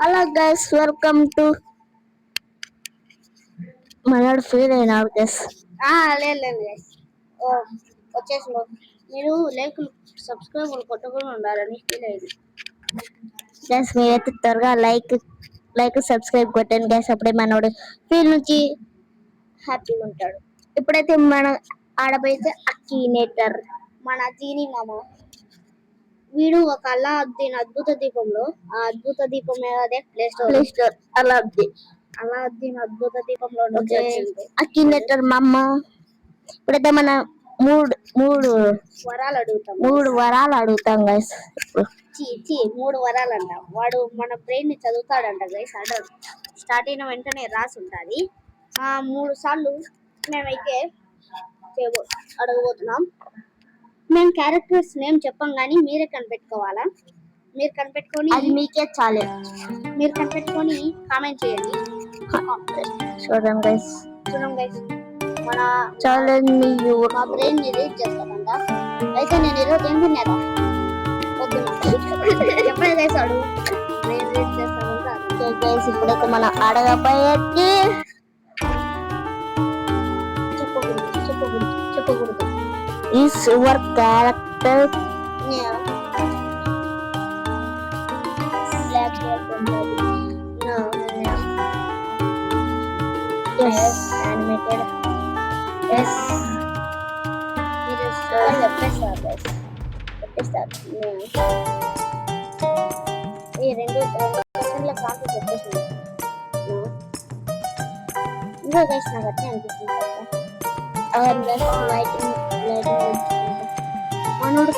Hello guys, welcome to మనోడు feel అయినాడు guys. లేదు గైస్, వచ్చేసిన మీరు లైకులు సబ్స్క్రైబ్ కొట్టకుండా ఉండాలని ఫీల్ అయింది గైస్. మీరైతే త్వరగా లైక్ సబ్స్క్రైబ్ కొట్టండి గైస్. అప్పుడే మనోడు ఫీల్ నుంచి హ్యాపీగా ఉంటాడు. ఇప్పుడైతే మనం ఆడబోయితే అక్కినేటర్ మన జీని మామ. వీడు ఒక అల్లాద్దీన్ అద్భుత దీపంలో ఆ అద్భుత దీపం అదే ప్లే స్టోర్ అల్లాద్దీన్ అద్భుత దీపంలో నుంచి వచ్చింది అక్కినేటర్ మమ్మ. ఇప్పుడైతే మన మూడు వరాలు అడుగుతాం గైస్. మూడు వరాలు అంట. వాడు మన బ్రెయిన్ ని చదువుతాడంట గైస్. స్టార్ట్ అయిన వెంటనే రాసి ఉంటది. 3 సార్లు మేమైతే అడగబోతున్నాం. మేము క్యారెక్టర్స్ నేమ్ చెప్పం గానీ మీరే కనిపెట్టుకోవాలా. మీరు కనిపెట్టుకొని అది మీకే చాలే. మీరు కనిపెట్టుకొని కామెంట్ చేయండి. చూడండి గైస్, మన చాలండి. మా బ్రెయిన్ ని రీడ్ చేస్తానంట. అయితే నేను ఈరోజు ఏం తిన్నారా పొద్దున చెప్పలేదు గైస్. అడుగు బ్రెయిన్ రీడ్ చేస్తానంట గైస్. ఇప్పుడైతే మనం అడగబోయేది చెప్పకూడదు. Is your character black hair ఉంటుంది? No. yes animated? yes మీరు చెప్పేస్తారు గైస్. ఈ రెండు సెకండ్ల కాంతి చెప్పేసింది. ఇంకా గైస్ నాకు అట్టే అనిపిస్తుంది. మనోడు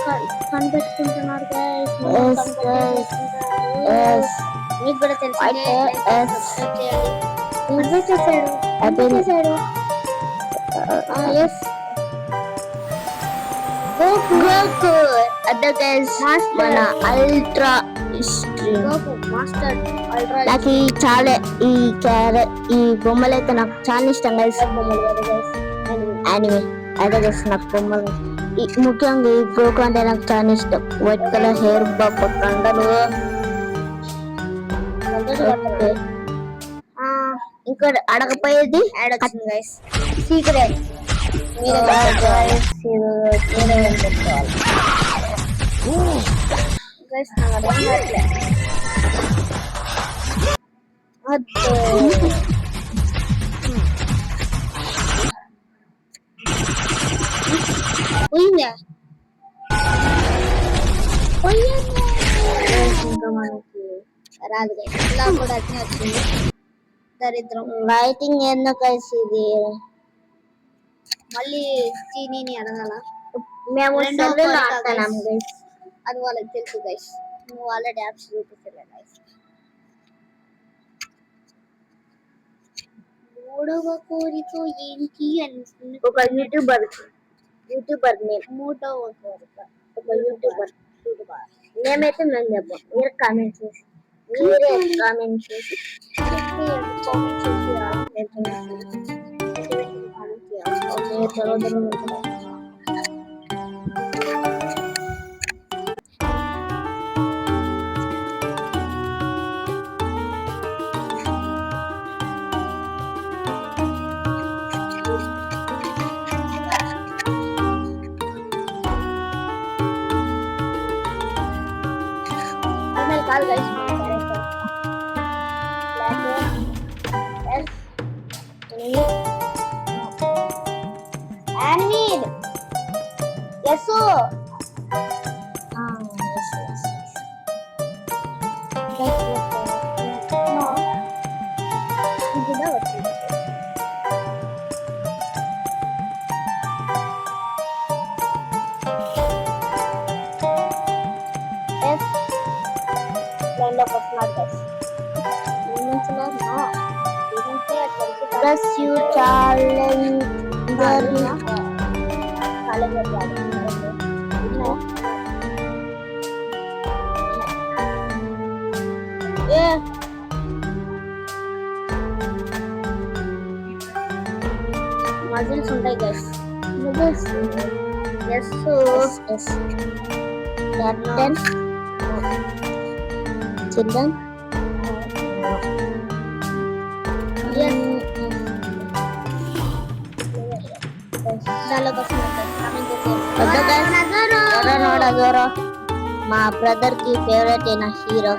కనిపెట్టుకుంటున్నాడు గైస్. మీకు కూడా తెలిసిందే. కనిపెట్టేశాడు. గోకు. అదే గైస్, మన అల్ట్రా హిస్టరీ మాస్టర్ అల్ట్రా. నాకు ఈ బొమ్మలు అయితే నాకు చాలా ఇష్టం గైస్. బొమ్మలు కదా గైస్, యానిమే. అదే గైస్, నాకు బొమ్మలు ముఖ్యంగా ఈ గోకు అంటే నాకు చాలా ఇష్టం. వైట్ కలర్ హెయిర్, బాబు కండలు. ఇంకా అడగపోయేది గైస్ సీక్రెట్. ఇంకా మనకి రాదు గైస్. ఇలా కూడా అట్నే వచ్చింది. దరిద్రం. రైటింగ్ ఎందుకు గైస్ ఇది? మళ్ళీ చీనీని అడగాల. మేము రెండో సెల్లులో కోరిక ఆడుతున్నాం guys. గైస్. అది వాళ్ళకి తెలుసు గైస్. నువ్వు ఆల్రెడీ యాప్స్ చూపించలే గైస్. మూడవ కోరిక ఏంటి అని ఒక యూట్యూబర్ నేమ్. మూడవ కోరిక ఒక యూట్యూబర్ నేమైతే మేము చెప్పాం. మీరు కామెంట్ చేసి కామెంట్ చేయాలి. కాదు గైస్. యానిమేట్. ఎస్ లోకి వస్తున్నారు guys. Plus you challenge muscles ఉంటాయి గైస్. ఎస్ కెప్టెన్ చిల్డ్రన్ నోడా జోరో మా బ్రదర్ కి ఫేవరెట్ అయిన హీరో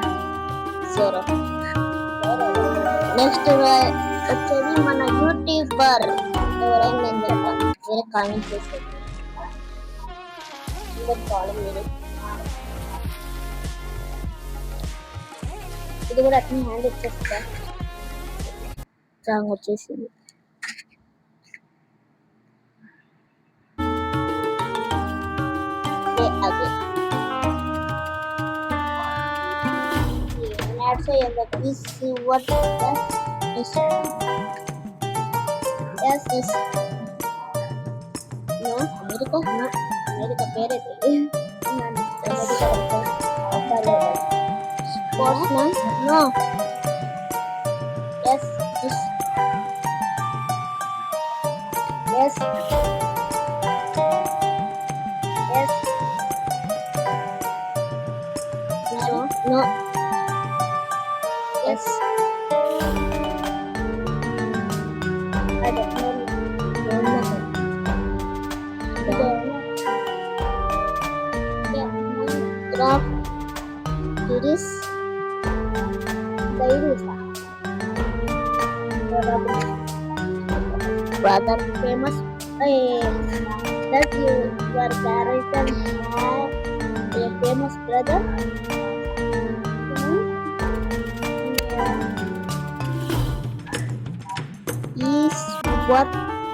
జోరో. నెక్స్ట్ వచ్చేది మన యూట్యూబర్ ఎవరైనా నేను చెప్తాను, వేరే కామెంట్ చేసేది మీరు. ఇది కూడా అట్లా హ్యాండ్ ఇచ్చేస్తా. సాంగ్ వచ్చేసింది. అదే say is what is yes is no America పేరే sportsman no yes is yes yes no yes I don't know graph series brother famous that your character have a famous brother. Is what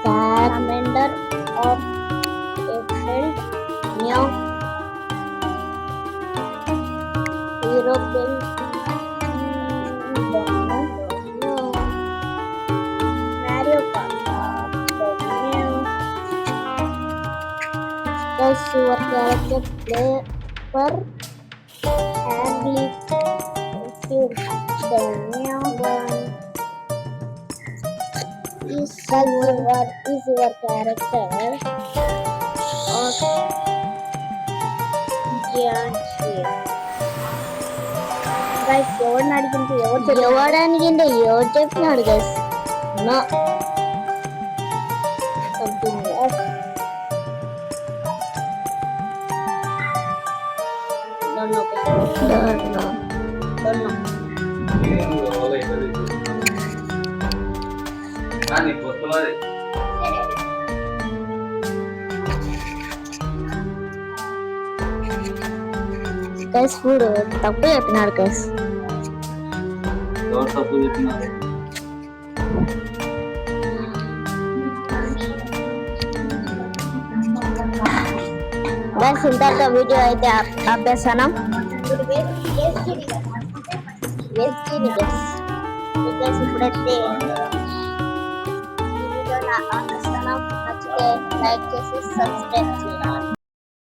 commander of a field new European Mario Kart does your character play for handling the new one? Is your character of guys ఎవరిని అడిగింది ఎవరు చెప్పినాడు guys know something don't know guys food తప్పు చెప్పినాడు guys. Guys ఇంతక video అయితే ఆపేసాను. ఇప్పుడైతే ఈ వీడియో ఆపేస్తాను. నచ్చితే లైక్ చేసి సబ్స్క్రైబ్ చేయాలి.